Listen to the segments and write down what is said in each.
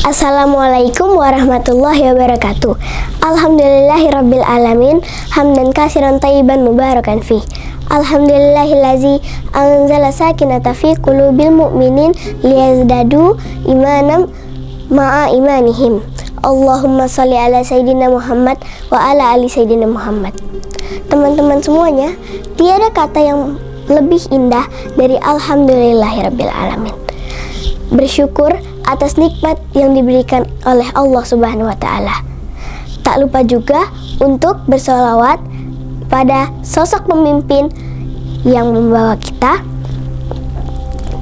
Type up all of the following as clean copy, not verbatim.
Assalamualaikum warahmatullahi wabarakatuh. Alhamdulillahirabbil alamin, hamdan katsiran thayyiban mubarakan fi. Alhamdulillahillazi anzala sakinata fi qulubil mu'minin liyazdadu imanan ma'a imanihim. Allahumma sholli ala sayyidina Muhammad wa ala ali sayyidina Muhammad. Teman-teman semuanya, tiada kata yang lebih indah dari alhamdulillahirabbil alamin. Bersyukur atas nikmat yang diberikan oleh Allah Subhanahu wa Ta'ala. Tak lupa juga untuk bersolawat pada sosok pemimpin yang membawa kita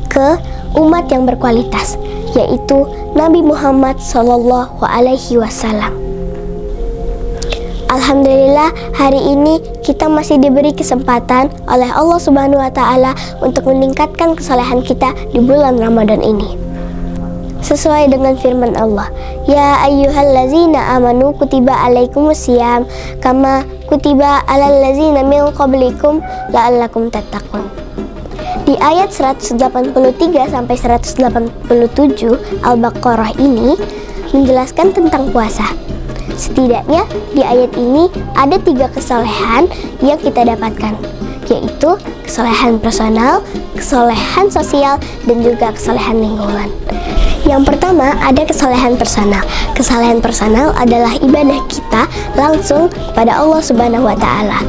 ke umat yang berkualitas, yaitu Nabi Muhammad Sallallahu Alaihi Wasallam. Alhamdulillah, hari ini kita masih diberi kesempatan oleh Allah Subhanahu wa Ta'ala untuk meningkatkan kesalehan kita di bulan Ramadan ini. Sesuai dengan firman Allah, ya ayyuhallazina amanu kutiba alaikumusiyam kama kutiba alal ladzina min qablikum la'allakum tattaqun. Di ayat 183 sampai 187 Al-Baqarah ini menjelaskan tentang puasa. Setidaknya di ayat ini ada 3 kesalehan yang kita dapatkan, yaitu kesalehan personal, kesalehan sosial, dan juga kesalehan lingkungan. Yang pertama ada kesalehan personal. Kesalehan personal adalah ibadah kita langsung kepada Allah Subhanahu wa Ta'ala.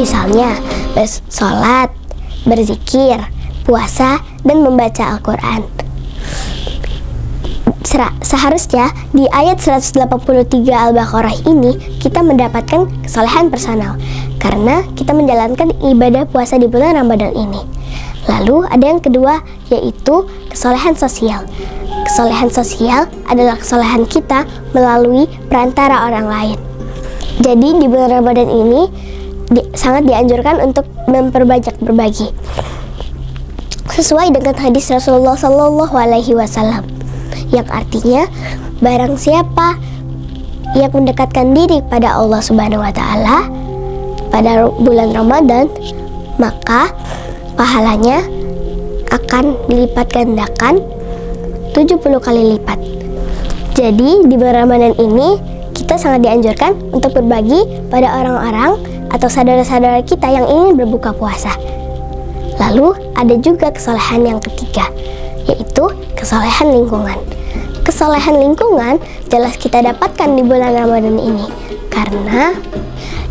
Misalnya bersolat, berzikir, puasa, dan membaca Al-Quran. Seharusnya di ayat 183 Al-Baqarah ini kita mendapatkan kesalehan personal karena kita menjalankan ibadah puasa di bulan Ramadan ini. Lalu ada yang kedua, yaitu kesalehan sosial. Kesalehan sosial adalah kesalehan kita melalui perantara orang lain. Jadi di bulan Ramadan ini sangat dianjurkan untuk memperbanyak berbagi. Sesuai dengan hadis Rasulullah Sallallahu Alaihi Wasallam, yang artinya barang siapa yang mendekatkan diri pada Allah Subhanahu wa Ta'ala pada bulan Ramadan, maka pahalanya akan dilipat gandakan 70 kali lipat. Jadi di bulan Ramadan ini kita sangat dianjurkan untuk berbagi pada orang-orang atau saudara-saudara kita yang ingin berbuka puasa. Lalu ada juga kesalehan yang ketiga, yaitu kesalehan lingkungan. Kesalehan lingkungan jelas kita dapatkan di bulan Ramadan ini karena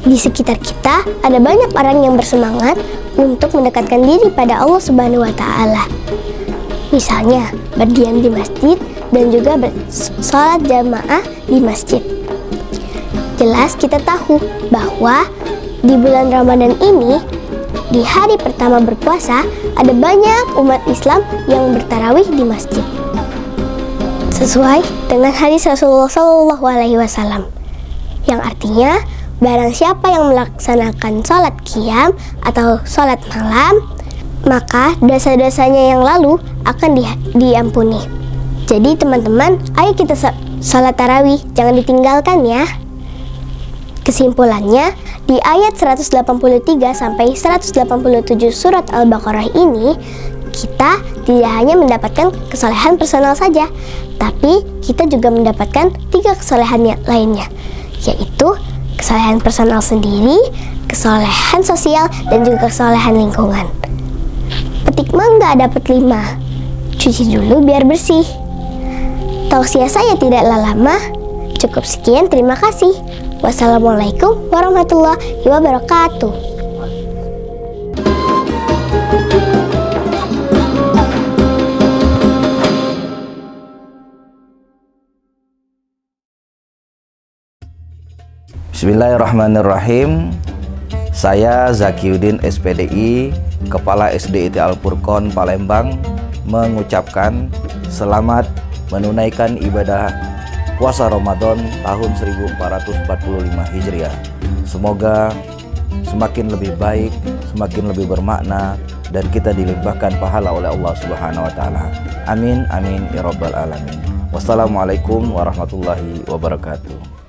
di sekitar kita ada banyak orang yang bersemangat untuk mendekatkan diri pada Allah Subhanahu wa Ta'ala. Misalnya berdiam di masjid dan juga sholat jamaah di masjid. Jelas kita tahu bahwa di bulan Ramadan ini, di hari pertama berpuasa, ada banyak umat Islam yang bertarawih di masjid. Sesuai dengan hadis Rasulullah Sallallahu Alaihi Wasallam, yang artinya barang siapa yang melaksanakan sholat qiyam atau sholat malam, maka dosa-dosanya yang lalu akan diampuni. Jadi teman-teman, ayo kita sholat tarawih, jangan ditinggalkan ya. Kesimpulannya, di ayat 183 sampai 187 surat Al-Baqarah ini, kita tidak hanya mendapatkan kesalehan personal saja, tapi kita juga mendapatkan 3 kesalehan lainnya, yaitu kesalehan personal sendiri, kesalehan sosial, dan juga kesalehan lingkungan. Petik mangga dapat 5, cuci dulu biar bersih. Tausiah saya tidaklah lama. Cukup sekian, terima kasih. Wassalamualaikum warahmatullahi wabarakatuh. Bismillahirrahmanirrahim. Saya Zakiuddin SPDI, Kepala SDIT Al-Furqon Palembang, mengucapkan selamat menunaikan ibadah puasa Ramadan tahun 1445 Hijriah. Semoga semakin lebih baik, semakin lebih bermakna, dan kita dilimpahkan pahala oleh Allah Subhanahu wa Ta'ala. Amin, amin, ya rabbal alamin. Wassalamualaikum warahmatullahi wabarakatuh.